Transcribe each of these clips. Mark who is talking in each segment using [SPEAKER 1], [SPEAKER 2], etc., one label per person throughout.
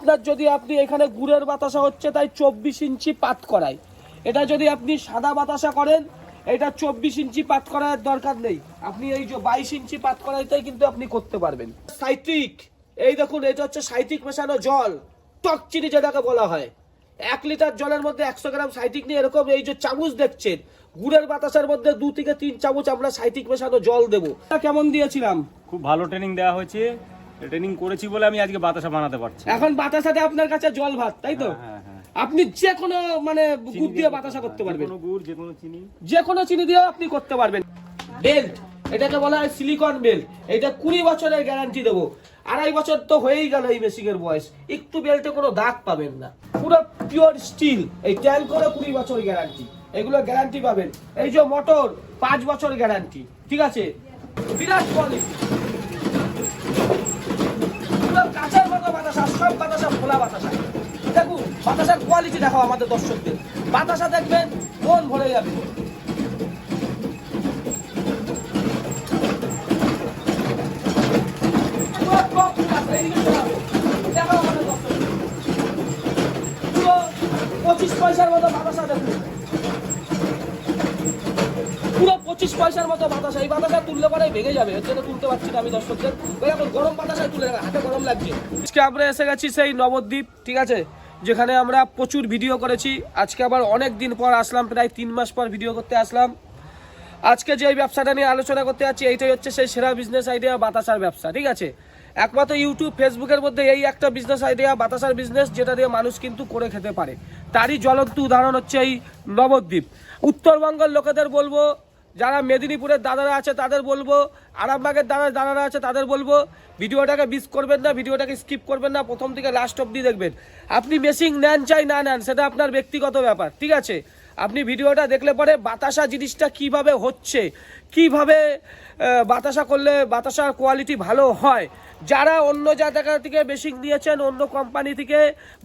[SPEAKER 1] আপনার যদি আপনি এখানে গুড়ের বাতাসা হচ্ছে তাই 24 ইঞ্চি পাত করাই। এটা যদি আপনি সাদা বাতাসা করেন এটা 24 ইঞ্চি পাত করার দরকার নেই, আপনি এই যে 22 ইঞ্চি পাত করাইতেই কিন্তু আপনি করতে পারবেন। সাইট্রিক, এই দেখুন এটা হচ্ছে সাইট্রিক মেশানো জল, টক চিনি যেটাকে বলা হয়। 1 লিটার জলের মধ্যে 100 গ্রাম সাইট্রিক নিয়ে এরকম এই যে চামচ দেখছেন, গুড়ের বাতাসার মধ্যে 2 থেকে 3 চামচ আমরা সাইট্রিক মেশানো জল দেবো। কেমন দিয়েছিলাম?
[SPEAKER 2] খুব ভালো ট্রেনিং দেওয়া হয়েছে, ট্রেনিং করেছি বলে আমি আজকে বাতাসা বানাতে পারছি।
[SPEAKER 1] এখন বাতাসাতে আপনার কাছে জল ভাত, তাই তো? আপনি যে কোনো মানে গুড় দিয়ে বাতাসা করতে পারবেন,
[SPEAKER 2] যে কোনো গুড়, যে কোনো চিনি,
[SPEAKER 1] যে কোনো চিনি দিয়ে আপনি করতে পারবেন। বেল্ট, এটাকে বলা হয় সিলিকন বেল্ট। এটা 20 বছরের গ্যারান্টি দেবো। 2.5 বছর তো হয়েই গেল এই মেশিনের বয়স, একটু বেল্টে কোনো দাগ পাবেন না, পুরো পিওর স্টিল। এই ট্যাঙ্ক করে 20 বছর গ্যারান্টি, এগুলো গ্যারান্টি পাবেন। এই যে মোটর 5 বছর গ্যারান্টি, ঠিক আছে? বিরাট কোয়ালিটি, পুরো কাঁচের মতো বাতাসা, সব বাতাসা খোলা বাতাসা। দেখুন বাতাসার কোয়ালিটি দেখো আমাদের দর্শকদের, বাতাসা দেখবেন মন ভরে যাবে। পুরো 25 পয়সার মতো বাতাসা দেখুন, পুরো 25 পয়সার মতো বাতাসা। এই বাতাসা তুললে পরে ভেঙে যাবে, এর জন্য তুলতে পারছি না আমি দর্শকদের। এখন গরম বাতাসায় তুলে রাখা, হাতে গরম লাগছে। আজকে আমরা এসে গেছি সেই নবদ্বীপ, ঠিক আছে, যেখানে আমরা প্রচুর ভিডিও করেছি। আজকে আবার অনেক দিন পর আসলাম, প্রায় 3 মাস পর ভিডিও করতে আসলাম। আজকে যে ব্যবসাটা নিয়ে আলোচনা করতে যাচ্ছি এইটাই হচ্ছে সেই সেরা বিজনেস আইডিয়া, বাতাসার ব্যবসা, ঠিক আছে? একমাত্র ইউটিউব ফেসবুকের মধ্যে এই একটা বিজনেস আইডিয়া, বাতাসার বিজনেস, যেটা দিয়ে মানুষ কিন্তু করে খেতে পারে। তারই জ্বলন্ত উদাহরণ হচ্ছে এই নবদ্বীপ। উত্তরবঙ্গের লোকেদের বলবো, যারা মেদিনীপুরের দাদারা আছে তাদের বলবো, আরামবাগের দাদারা আছে তাদের বলবো, ভিডিওটাকে মিস করবেন না, ভিডিওটাকে স্কিপ করবেন না, প্রথম থেকে লাস্ট অবধি দেখবেন। আপনি মেশিন নেন চাই না নেন সেটা আপনার ব্যক্তিগত ব্যাপার, ঠিক আছে? আপনি ভিডিওটা দেখলে পরে বাতাসা জিনিসটা কিভাবে হচ্ছে, কিভাবে বাতাসা করলে বাতাসার কোয়ালিটি ভালো হয়, যারা অন্য জায়গা থেকে মেশিন নিয়েছেন, অন্য কোম্পানি থেকে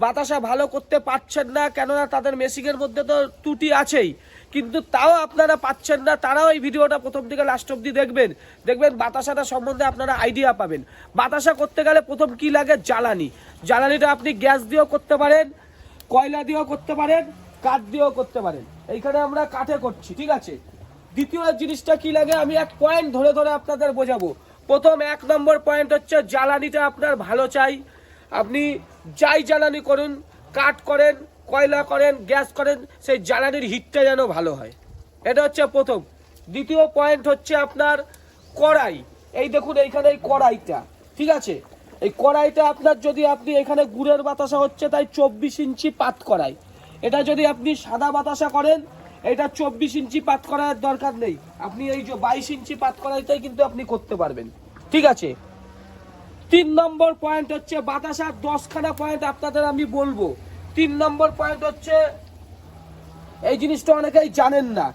[SPEAKER 1] বাতাসা ভালো করতে পারছেন না, কেননা তাদের মেশিনের মধ্যে তো ত্রুটি আছেই, কিন্তু তাও আপনারা পাচ্ছেন না, তারাও এই ভিডিওটা প্রথম থেকে লাস্ট অবধি দেখবেন। দেখবেন বাতাসাটা সম্বন্ধে আপনারা আইডিয়া পাবেন। বাতাসা করতে গেলে প্রথম কি লাগে? জ্বালানি। জ্বালানিটা আপনি গ্যাস দিয়েও করতে পারেন, কয়লা দিয়েও করতে পারেন, কাঠ দিয়েও করতে পারেন। এইখানে আমরা কাঠে করছি, ঠিক আছে? দ্বিতীয় জিনিসটা কি লাগে আমি এক পয়েন্ট ধরে ধরে আপনাদের বোঝাবো। প্রথম 1 নম্বর পয়েন্ট হচ্ছে জ্বালানিটা আপনার ভালো চাই। আপনি যাই জ্বালানি করুন, কাঠ করেন, কয়লা করেন, গ্যাস করেন, সেই জ্বালানির হিটটা যেন ভালো হয়, এটা হচ্ছে প্রথম। দ্বিতীয় পয়েন্ট হচ্ছে আপনার কড়াই। এই দেখুন এইখানে এই কড়াইটা, ঠিক আছে? এই কড়াইটা আপনার যদি আপনি এখানে গুড়ের বাতাসা হচ্ছে তাই 24 ইঞ্চি পাত কড়াই। এটা যদি আপনি সাদা বাতাসা করেন এটা 24 ইঞ্চি পাত করার দরকার নেই, আপনি এই যে 22 ইঞ্চি পাত করাইতেই কিন্তু আপনি করতে পারবেন, ঠিক আছে? 3 নম্বর পয়েন্ট হচ্ছে বাতাসার 10খানা পয়েন্ট আপনাদের আমি বলবো। 3 নম্বর পয়েন্ট হচ্ছে এই জিনিসটা অনেকেই জানেন না,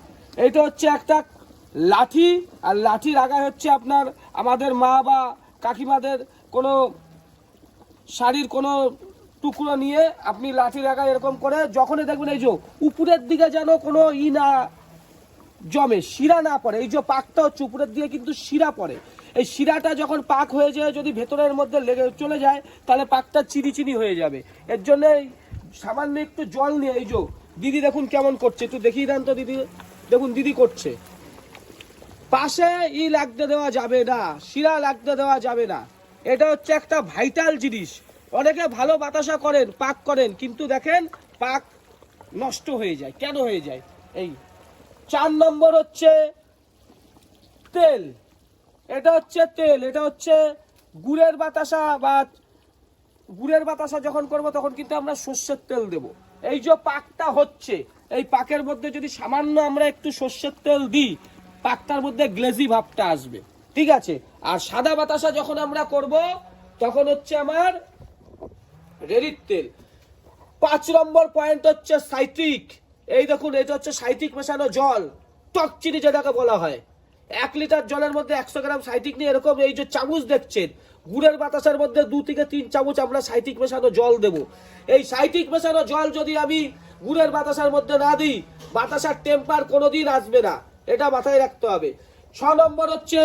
[SPEAKER 1] এটা হচ্ছে একটা লাঠি, আর লাঠির আগায় হচ্ছে আপনার আমাদের মা বা কাকিমাদের কোনো শাড়ির কোনো টুকরো নিয়ে আপনি লাঠির আগায় এরকম করে যখনই দেখবেন এই যে উপরের দিকে যেন কোনো না জমে, শিরা না পড়ে, এই যে পাকটা হচ্ছে উপরের দিকে কিন্তু শিরা পড়ে, এই শিরাটা যখন পাক হয়ে যায় যদি ভেতরের মধ্যে লেগে চলে যায় তাহলে পাকটা চিনি হয়ে যাবে। এর জন্য সামান্য একটু জল নিয়ে, এই যে দিদি দেখুন কেমন করছে, একটু দেখিয়ে দেন তো দিদি। দেখুন দিদি করছে, পাশে লাগতে দেওয়া যাবে না, শিরা লাগতে দেওয়া যাবে না। এটা হচ্ছে একটা ভাইটাল জিনিস। অনেকে ভালো বাতাসা করেন, পাক করেন, কিন্তু দেখেন পাক নষ্ট হয়ে যায়। কেন হয়ে যায়? এই 4 নম্বর হচ্ছে তেল। এটা হচ্ছে তেল, এটা হচ্ছে গুড়ের বাতাসা বা গুড়ের বাতাসা যখন করব তখন কিন্তু আমরা সর্ষের তেল দেব। এই যে পাকটা হচ্ছে, এই পাকের মধ্যে যদি সামান্য আমরা একটু সর্ষের তেল দিই পাকটার মধ্যে গ্লেজি ভাবটা আসবে, ঠিক আছে? আর সাদা বাতাসা যখন আমরা করব তখন হচ্ছে আমার রেডির তেল। 5 নম্বর পয়েন্ট হচ্ছে সাইট্রিক। এই দেখুন এটা হচ্ছে সাইট্রিক মেশানো জল, টক চিনি যেটাকে বলা হয়। 1 লিটার জলের মধ্যে 100 গ্রাম সাইট্রিক নিয়ে এরকম এই যে চামচ দেখছেন, গুড়ের বাতাসার মধ্যে 2 থেকে 3 চামচ আমরা সাইট্রিক মেশানো জল দেব। এই সাইট্রিক মেশানো জল যদি আমি গুড়ের বাতাসার মধ্যে না দিই বাতাসার টেম্পার কোনোদিন আসবে না, এটা মাথায় রাখতে হবে। 6 নম্বর হচ্ছে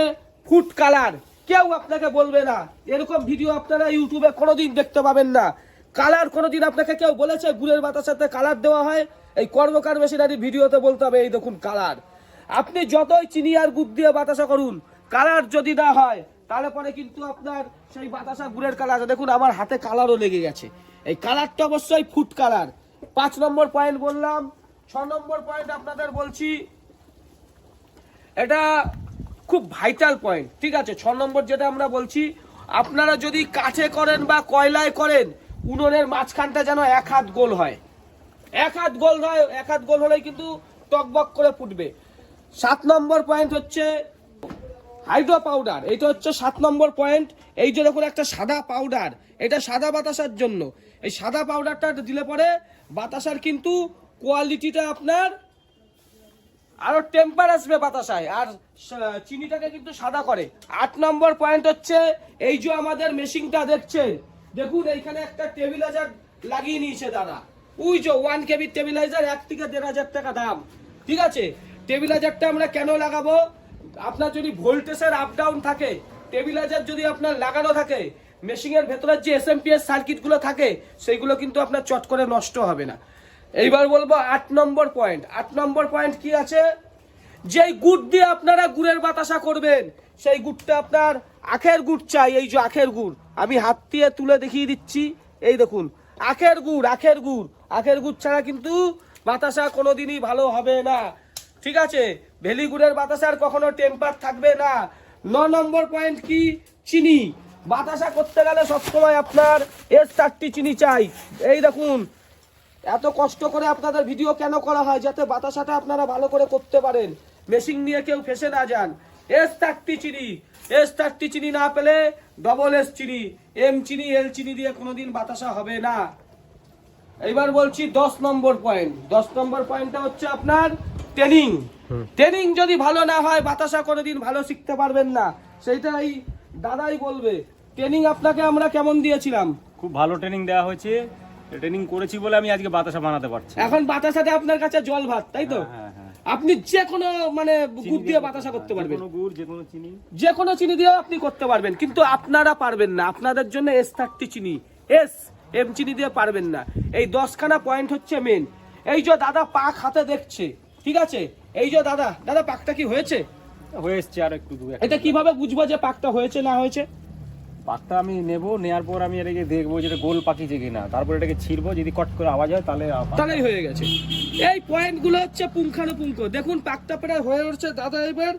[SPEAKER 1] ফুড কালার। কেউ আপনাকে বলবে না, এরকম ভিডিও আপনারা ইউটিউবে কোনোদিন দেখতে পাবেন না। কালার কোনোদিন আপনাকে কেউ বলেছে গুড়ের বাতাসাতে কালার দেওয়া হয়? এই কর্মকার মেশিনারি ভিডিওতে বলতে হবে এই দেখুন কালার। আপনি যতই চিনি আর গুড় দিয়ে বাতাসা করুন, কালার যদি না হয় তাহলে পরে কিন্তু আপনার সেই বাতাসা গুড়ের কালার, দেখুন আমার হাতে কালারও লেগে গেছে। এই কালারটা অবশ্যই ফুড কালার। 5 নম্বর পয়েন্ট বললাম। 6 নম্বর পয়েন্ট আপনাদের বলছি, এটা খুব ভাইটাল পয়েন্ট, ঠিক আছে? 6 নম্বর যেটা আমরা বলছি, আপনারা যদি কাঠে করেন বা কয়লায় করেন, উনুনের মাঝখানটা যেন 1 হাত গোল হয়। 1 হাত গোল হয়, 1 হাত গোল হলেই কিন্তু টকবক করে ফুটবে। 7 নম্বর পয়েন্ট হচ্ছে হাইড্রো পাউডার। এইটা হচ্ছে 7 নম্বর পয়েন্ট। এই যে দেখুন একটা সাদা পাউডার, এটা সাদা বাতাসার জন্য। এই সাদা পাউডারটা দিলে পরে বাতাসার কিন্তু কোয়ালিটিটা আপনার আরো টেম্পার আসবে বাতাসায়, আর চিনিটাকে কিন্তু সাদা করে। 8 নম্বর পয়েন্ট হচ্ছে এই যে আমাদের মেশিনটা দেখছেন, দেখুন এইখানে একটা টেবিলাইজার লাগিয়ে নিয়েছে দাদা। ওই যে 1 কেবি টেবিলাইজার 1 থেকে 1,500 টাকা দাম, ঠিক আছে? টেবিলাইজারটা আমরা কেন লাগাবো? আপনার যদি ভোল্টেজের আপ ডাউন থাকে, টেবিলাইজার যদি আপনার লাগানো থাকে, মেশিনের ভেতরের যে এসএমপিএস সার্কিটগুলো থাকে সেইগুলো কিন্তু আপনার চট করে নষ্ট হবে না। এইবার বলবো 8 নম্বর পয়েন্ট। 8 নম্বর পয়েন্ট কি আছে? যেই গুড় দিয়ে আপনারা গুড়ের বাতাসা করবেন, সেই গুড়টা আপনার আখের গুড় চাই। এই যে আখের গুড়, আমি হাত দিয়ে তুলে দেখিয়ে দিচ্ছি, এই দেখুন আখের গুড়। আখের গুড়, আখের গুড় ছাড়া কিন্তু বাতাসা কোনোদিনই ভালো হবে না, ঠিক আছে? ভেলি গুড়ের বাতাসার কখনো টেম্পার থাকবে না। 9 নম্বর পয়েন্ট কি? চিনি। বাতাসা করতে গেলে সবসময় আপনার S30 চিনি চাই। এই দেখুন এত কষ্ট করে আপনাদের ভিডিও কেন করা হয়, যাতে বাতাসাটা আপনারা ভালো করে করতে পারেন, মেশিন নিয়ে কেউ ফেসে না যান। S30 চিনি। S30 চিনি না পেলে S চিনি, M চিনি, L চিনি দিয়ে কোনোদিন বাতাসা হবে না। এইবার বলছি 10 নম্বর পয়েন্ট। 10 নম্বর পয়েন্টটা হচ্ছে আপনার ট্রেনিং। ট্রেনিং যদি ভালো না হয় বাতাসা কোনোদিন ভালো শিখতে পারবেন না, সেইটাই দাদাই বলবে। ট্রেনিং আপনাকে আমরা কেমন দিয়েছিলাম?
[SPEAKER 2] খুব ভালো ট্রেনিং দেওয়া হয়েছে, ট্রেনিং করেছি বলে আমি আজকে বাতাসা বানাতে পারছি।
[SPEAKER 1] এখন বাতাসাটা আপনার কাছে জল ভাত, তাই তো?
[SPEAKER 2] হ্যাঁ, হ্যাঁ।
[SPEAKER 1] আপনি যে কোনো মানে গুড় দিয়ে বাতাসা করতে পারবেন,
[SPEAKER 2] কোনো গুড়, যে কোনো চিনি,
[SPEAKER 1] যে কোনো চিনি দিয়ে আপনি করতে পারবেন, কিন্তু আপনারা পারবেন না। আপনাদের জন্য S30 চিনি, M চিনি দিয়ে পারবেন না। এই 10খানা পয়েন্ট হচ্ছে মেন। এই যে দাদা পাক হাতে দেখছে, ঠিক আছে? এই যে দাদা পাকটা কি হয়েছে?
[SPEAKER 2] হয়ে এসছে আর একটু দু
[SPEAKER 1] এটা কিভাবে বুঝবো যে পাকটা হয়েছে না হয়েছে?
[SPEAKER 2] পাকটা আমি নেবো, নেওয়ার পর আমি এটাকে দেখবো যেটা গোল পাকিছে কিনা, তারপর এটাকে ছিড়বো, যদি কট করে আওয়াজ হয়
[SPEAKER 1] তাহলেই হয়ে গেছে। এই পয়েন্টগুলো হচ্ছে পুঙ্খানুপুঙ্খ। দেখুন পাকটা প্রায় হয়ে উঠছে, দাদা এবার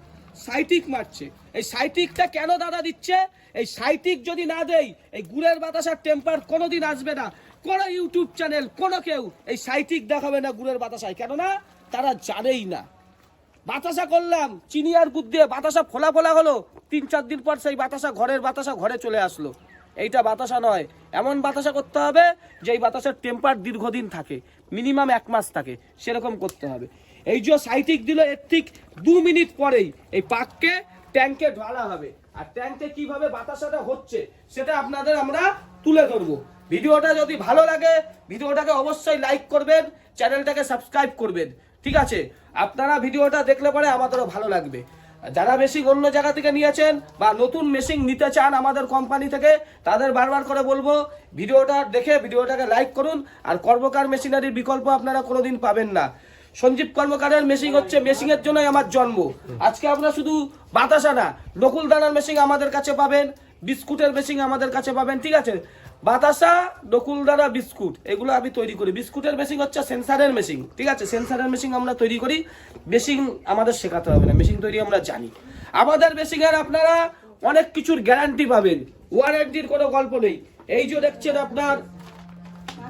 [SPEAKER 1] সাইটিক মারছে। এই সাইটিকটা কেন দাদা দিচ্ছে? এই সাইটিক যদি না দেই এই গুড়ের বাতাসার টেম্পার কোনোদিন আসবে না। কোনো ইউটিউব চ্যানেল, কোনো কেউ এই সাইটিক দেখাবে না গুড়ের বাতাসায়, কেননা তারা জানেই না। বাতাসা করলাম চিনি আর গুড় দিয়ে, বাতাসা ফোলা ফোলা হলো, 3-4 দিন পর সেই বাতাসা ঘরের বাতাসা ঘরে চলে আসলো। এইটা বাতাসা নয়। এমন বাতাসা করতে হবে যেই বাতাসার টেম্পার দীর্ঘদিন থাকে, মিনিমাম 1 মাস থাকে, সেরকম করতে হবে। এই যে সাইটিক দিল, এর ঠিক 2 মিনিট পরেই এই পাককে ট্যাঙ্কে ঢালা হবে। আর ট্যাঙ্কে কিভাবে বাতাসাটা হচ্ছে সেটা আপনাদের আমরা তুলে ধরবো। ভিডিওটা যদি ভালো লাগে ভিডিওটাকে অবশ্যই লাইক করবেন, চ্যানেলটাকে সাবস্ক্রাইব করবেন, ঠিক আছে? আপনারা ভিডিওটা দেখলে পরে আমাদেরও ভালো লাগবে। যারা মেশিন অন্য জায়গা থেকে নিয়েছেন বা নতুন মেশিন নিতে চান আমাদের কোম্পানি থেকে, তাদের বারবার করে বলবো ভিডিওটা দেখে ভিডিওটাকে লাইক করুন। আর কর্মকার মেশিনারির বিকল্প আপনারা কোনোদিন পাবেন না। সঞ্জীব কর্মকারের মেশিন হচ্ছে, মেশিনের জন্যই আমার জন্ম। আজকে আপনারা শুধু বাতাসা না, নকুল দানার মেশিন আমাদের কাছে পাবেন, বিস্কুটের মেশিন আমাদের কাছে পাবেন, ঠিক আছে? বাতাসা, নকুলদানা, বিস্কুট এগুলো আমি তৈরি করি। বিস্কুটের মেশিন হচ্ছে সেন্সারের মেশিন, ঠিক আছে? সেন্সারের মেশিন আমরা তৈরি করি। মেশিন আমাদের শেখাতে হবে না, মেশিন তৈরি আমরা জানি। আমাদের মেশিনের আপনারা অনেক কিছুর গ্যারান্টি পাবেন, ওয়ারেন্টির কোনো গল্প নেই। এই যে দেখছেন আপনার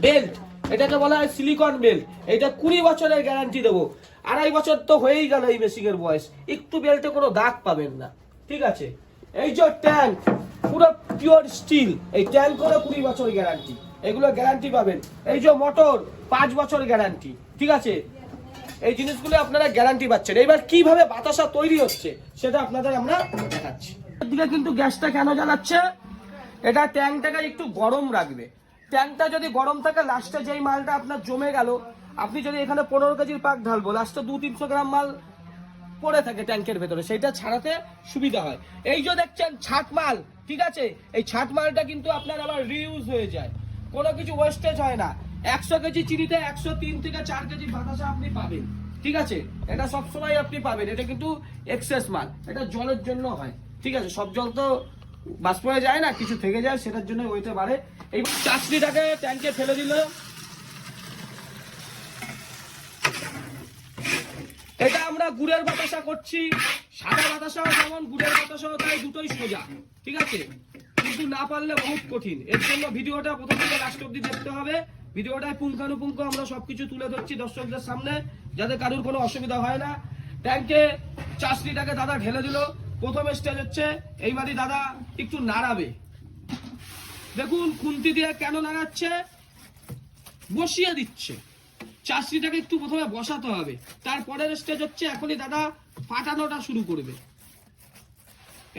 [SPEAKER 1] বেল্ট, এটাকে বলা হয় সিলিকন বেল্ট। এটা 20 বছরের গ্যারান্টি দেবো। 2.5 বছর তো হয়েই গেল এই মেশিনের বয়স, একটু বেল্টে কোনো দাগ পাবেন না, ঠিক আছে? এই যে ট্যাঙ্ক, পুরো পিওর স্টিল, এই ট্যাঙ্ক করে 20 বছর গ্যারান্টি, এগুলো গ্যারান্টি পাবেন। এই যে মোটর 5 বছর গ্যারান্টি, ঠিক আছে? এই জিনিসগুলো আপনারা গ্যারান্টি পাচ্ছেন। এবার কিভাবে বাতাসা তৈরি হচ্ছে সেটা আপনাদের আমরা দেখাচ্ছি। এদিকে কিন্তু গ্যাসটা কেন জ্বালাচ্ছে? এটা ট্যাঙ্কটাকে একটু গরম রাখবে। ট্যাঙ্কটা যদি গরম থাকে, লাস্টে যেই মালটা আপনার জমে গেল, আপনি যদি এখানে 15 কেজির পাক ঢালবো, লাস্টে 200-300 গ্রাম মাল পড়ে থাকে ট্যাঙ্কের ভেতরে, সেটা ছাড়াতে সুবিধা হয়। এই যে দেখছেন ছাট মাল, ঠিক আছে? এই ছাট মালটা কিন্তু আপনার আবার রিইউজ হয়ে যায়। কোনো কিছু ওয়েস্টেজ হয় না। 100 কেজি চিনিতে 103 থেকে 4 কেজি বাতাসা আপনি পাবেন, ঠিক আছে? এটা সবসময় আপনি পাবেন, এটা কিন্তু এক্সেস মাল, এটা জলের জন্য হয়, ঠিক আছে? সব জল তো বাষ্প হয়ে যায় না, কিছু থেকে যায়, সেটার জন্য ওইটা বাড়ে। এই চাষনিটাকে ট্যাঙ্কে ফেলে দিল। এটা আমরা গুড়ের বাতাসা করছি, সাদা বাতাসাও যেমন গুড়ের বাতাসাও তাই, দুটোই সোজা, ঠিক আছে? কিন্তু না পারলে বহুত কঠিন। এর জন্য ভিডিওটা প্রথম থেকে লাস্ট অব্দি দেখতে হবে। ভিডিওটায় পুঙ্খানুপুঙ্খ আমরা সবকিছু তুলে ধরছি দর্শকদের সামনে, যাতে কারোর কোনো অসুবিধা হয় না। ট্যাঙ্কে চাষনিটাকে দাদা ঢেলে দিল। প্রথম স্টেজ হচ্ছে এইবারই দাদা একটু নাড়াবে। দেখুন খুন্তি দিয়ে কেন নাড়াচ্ছে, বসিয়ে দিচ্ছে। চাষনিটাকে একটু প্রথমে বসাতে হবে, তারপরের স্টেজ হচ্ছে এখনই দাদা ফাটানোটা শুরু করবে।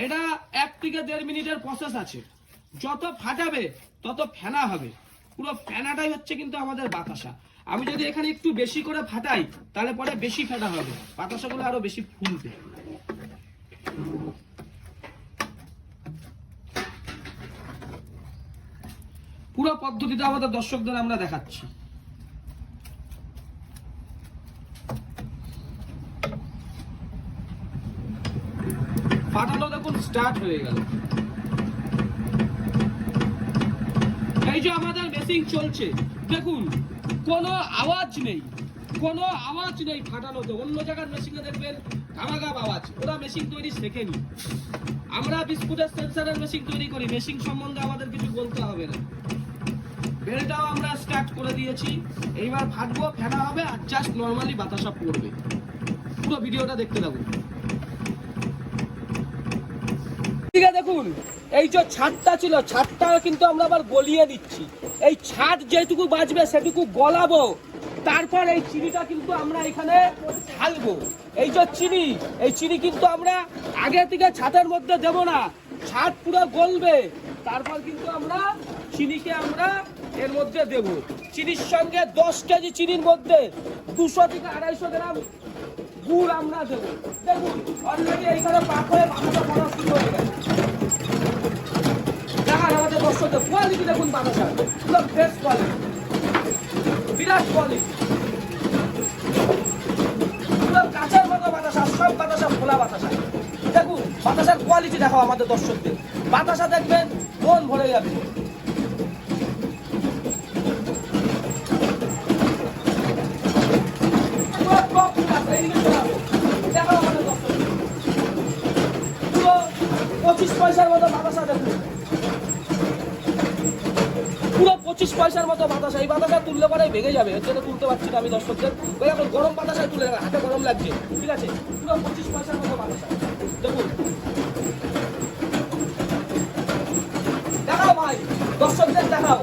[SPEAKER 1] এটা 1 থেকে 1.5 মিনিটের প্রসেস আছে। যত ফাটাবে তত ফেনা হবে, পুরো ফেনাটাই হচ্ছে কিন্তু আমাদের বাতাসা। আমি যদি এখানে একটু বেশি করে ফাটাই তাহলে পরে বেশি ফেনা হবে, বাতাসাগুলো আরো বেশি ফুলবে। পুরো পদ্ধতিটা আমাদের দর্শকদের আমরা দেখাচ্ছি। ফাটানো দেখুন স্টার্ট হয়ে গেল। এই যে আমাদের মেশিন চলছে, দেখুন কোনো আওয়াজ নেই, কোনো আওয়াজ নেই ফাটানোতে। অন্য জায়গার মেশিনে দেখবেন গামাগাম আওয়াজ, ওরা মেশিন তৈরি শেখেনি। আমরা বিস্কুটের সেন্সারের মেশিন তৈরি করি, মেশিন সম্বন্ধে আমাদের কিছু বলতে হবে না। বেলটাও আমরা স্টার্ট করে দিয়েছি। এইবার ফাটবো, ফেনা হবে আর জাস্ট নর্মালি বাতাসা পড়বে। পুরো ভিডিওটা দেখতে থাকুন। দেখুন এই যে ছাদটা ছিল, ছাদটা কিন্তু আমরা আবার গলিয়ে দিচ্ছি। এই ছাদ যেটুকু বাজবে সেটুকু গলাবো, তারপর এই চিনিটা কিন্তু আমরা এখানে ঢালবো। এই যে চিনি, এই চিনি কিন্তু আমরা আগে থেকে ছাদের মধ্যে দেব না, ছাদ পুরো গলবে, তারপর কিন্তু আমরা চিনিকে আমরা এর মধ্যে দেব। চিনির সঙ্গে 10 কেজি চিনির মধ্যে 200 থেকে 250 গ্রাম গুড় আমরা দেবো। দেখুন অলরেডি এইখানে পাক হয়ে বাতাসা পড়া শুরু হয়ে গেছে। দেখান আমাদের দর্শকদের কোয়ালিটি, দেখুন বাতাসা পুরো ফ্রেশ কোয়ালিটি, বিরাট কোয়ালিটি, পুরো কাঁচার মতো বাতাসা, সব বাতাসা খোলা বাতাসা। দেখুন বাতাসার কোয়ালিটি দেখাও আমাদের দর্শকদের, বাতাসা দেখবেন মন ভরে যাবে। দেখাও আমাদের দর্শকদের পুরো 25 পয়সার মতো বাতাসা। দেখুন পুরো 25 পয়সার মতো বাতাসা। এই বাতাসা তুললে পরে ভেঙে যাবে, এর জন্য তুলতে পারছি না আমি দর্শকদের। এখন গরম বাতাসায় তুলে রাখা, হাতে গরম লাগছে, ঠিক আছে? পুরো 25 পয়সার মতো বাতাসা। দেখুন দেখাও ভাই, দর্শকদের দেখাও,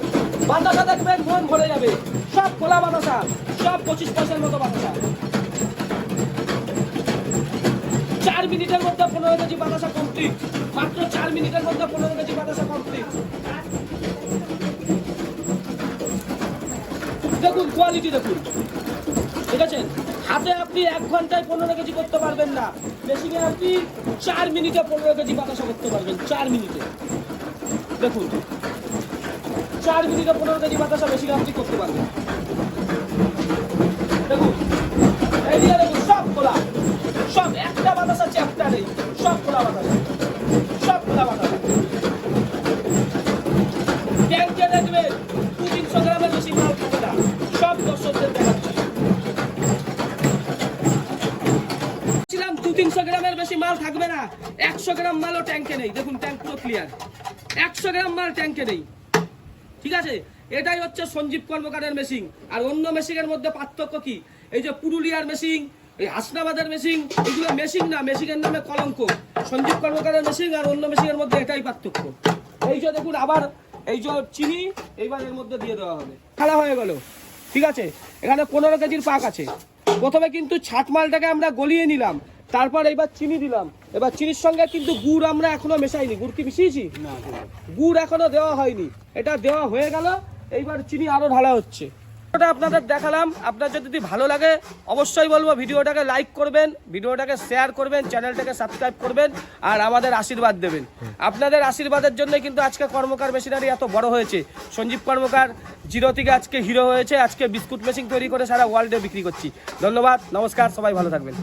[SPEAKER 1] বাতাসা দেখবেন মন ভরে যাবে। সব খোলা বাতাসা, সব 25 পয়সার মতো বাতাসা। 4 মিনিটের মধ্যে 15 কেজি বাতাসা কমপ্লিট, মাত্র 4 মিনিটের মধ্যে 15 কেজি বাতাসা কমপ্লিট। দেখুন কোয়ালিটি দেখুন, ঠিক আছে? হাতে আপনি 1 ঘন্টায় 15 কেজি করতে পারবেন না, মেশিনে আপনি 4 মিনিটে 15 কেজি বাতাসা করতে পারবেন। 4 মিনিটে দেখুন, 4 মিনিটে 15 কেজি বাতাসা মেশিনে আপনি করতে পারবেন। দেখুন এই দিয়ে দেখুন সব খোলা, সব একটা বাতাসা চ্যাপ্টা নেই, সব খোলা বাতাসা, সব খোলা বাতাসা। ট্যাঙ্কে দেখবেন 200-300 গ্রামের বেশি মাল থাকে না, সব দর্শকদের দেখাচ্ছি। 200-300 গ্রামের বেশি মাল থাকবে না, 100 গ্রাম মালও ট্যাঙ্কে নেই। দেখুন ট্যাঙ্ক পুরো ক্লিয়ার, 100 গ্রাম মাল ট্যাঙ্কে নেই, ঠিক আছে? এটাই হচ্ছে সঞ্জীব কর্মকারের মেশিন। আর অন্য মেশিনের মধ্যে পার্থক্য কি, এই যে পুরুলিয়ার মেশিন, এই হাসনাবাদের মেশিন, এগুলো মেশিন না, মেশিনের নামে কলঙ্ক। সঞ্জীব কর্মকারের মেশিন আর অন্য মেশিনের মধ্যে এটাই পার্থক্য। এই যে দেখুন আবার এই যে চিনি এইবার এর মধ্যে দিয়ে দেওয়া হবে, খেলা হয়ে গেল, ঠিক আছে? এখানে 15 কেজির পাক আছে। প্রথমে কিন্তু ছাট মালটাকে আমরা গলিয়ে নিলাম, তারপর এইবার চিনি দিলাম। এবার চিনির সঙ্গে কিন্তু গুড় আমরা এখনো মেশাইনি। গুড় কি মিশিয়েছি? গুড় এখনো দেওয়া হয়নি, এটা দেওয়া হয়ে গেল। এইবার চিনি আরো ঢালা হচ্ছে, ওটা আপনাদের দেখালাম। আপনার যদি ভালো লাগে অবশ্যই বলবো ভিডিওটাকে লাইক করবেন, ভিডিওটাকে শেয়ার করবেন, চ্যানেলটাকে সাবস্ক্রাইব করবেন আর আমাদের আশীর্বাদ দেবেন। আপনাদের আশীর্বাদের জন্য কিন্তু আজকে কর্মকার মেশিনারি এত বড় হয়েছে। সঞ্জীব কর্মকার জিরো থেকে আজকে হিরো হয়েছে, আজকে বিস্কুট মেশিন তৈরি করে সারা ওয়ার্ল্ডে বিক্রি করছি। ধন্যবাদ, নমস্কার, সবাই ভালো থাকবেন।